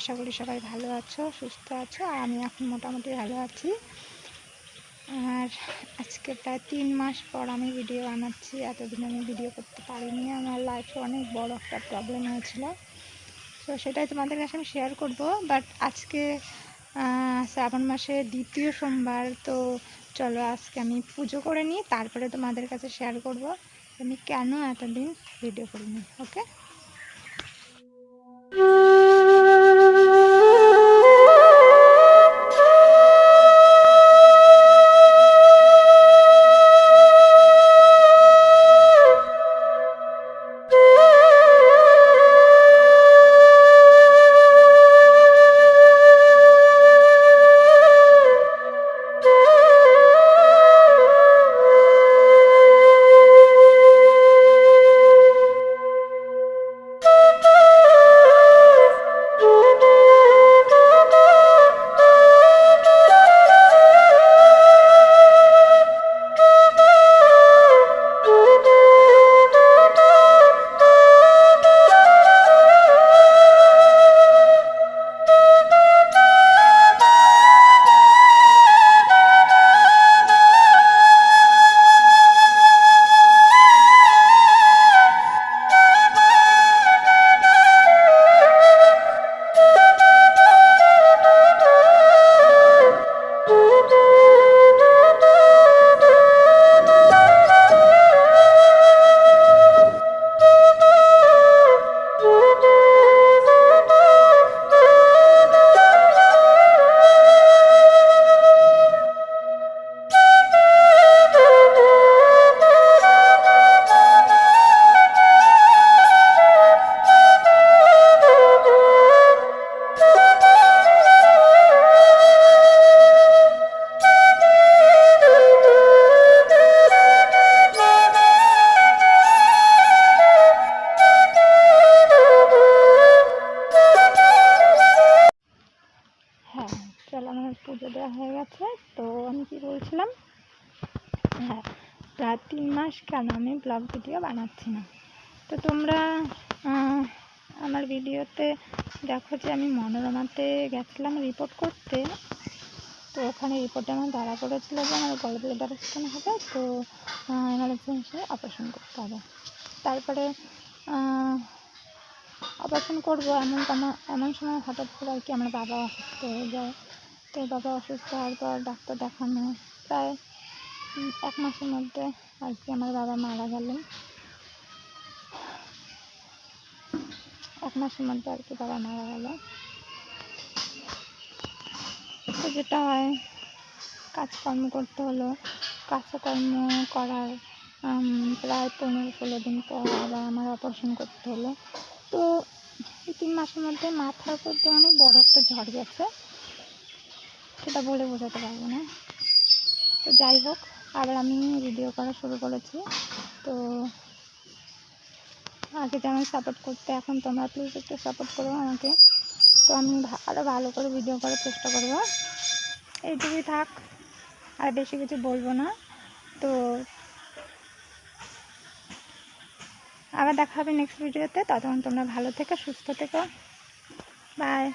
আশা করি সবাই ভালো আছো, সুস্থ আছো। আর আমি এখন মোটামুটি ভালো আছি। আর আজকে প্রায় 3 মাস পর আমি ভিডিও বানাচ্ছি। এতদিন আমি ভিডিও করতে পারিনি, আমার লাইফে অনেক বড় একটা প্রবলেম হয়েছিল। তো সেটাই তোমাদের কাছে আমি শেয়ার করব। বাট আজকে শ্রাবণ মাসের 2য় সোমবার, তো চলো আজকে আমি পুজো করে নিই, তারপরে তোমাদের কাছে শেয়ার করব আমি কেন এতদিন ভিডিও করিনি। ওকে। আমার পুজো দেওয়া হয়ে গেছে। তো আমি কি বলছিলাম, হ্যাঁ, প্রায় 3 মাস কেন আমি ব্লগ ভিডিও বানাচ্ছি না। তো তোমরা আমার ভিডিওতে দেখো যে আমি মনোরমাতে গেছিলাম রিপোর্ট করতে। তো ওখানে রিপোর্টে আমার ধরা পড়েছিল যে আমার গলব্লাডার স্টোন হবে, তো এমার্জেন্সি অপারেশন করতে হবে। তারপরে অপারেশন করবো এমন সময় হঠাৎ করে আর কি আমার বাবা অসুস্থ হয়ে যায়। তো বাবা অসুস্থ হওয়ার পর ডাক্তার দেখানো প্রায় 1 মাসের মধ্যে আর কি আমার বাবা মারা গেলেন। 1 মাসের মধ্যে আর কি বাবা মারা গেল। তো যেটা হয়, কাজকর্ম করতে হলো। কাজকর্ম করার প্রায় 15-16 দিন পর আবার আমার অপারেশন করতে হলো। তো এই 3 মাসের মধ্যে মাথার উপর দিয়ে অনেক বড় একটা ঝড় গেছে, সেটা বলে বোঝাতে পারবো না। তো যাই হোক, আবার আমি ভিডিও করা শুরু করেছি। তো আগে যেমন সাপোর্ট করতে, এখন তোমরা প্লিজ একটু সাপোর্ট করো আমাকে। তো আমি আরও ভালো করে ভিডিও করার চেষ্টা করবো। এইটুকুই থাক, আর বেশি কিছু বলবো না। তো আবার দেখা হবে নেক্সট ভিডিওতে। ততক্ষণ তোমরা ভালো থেকো, সুস্থ থেকো। বাই।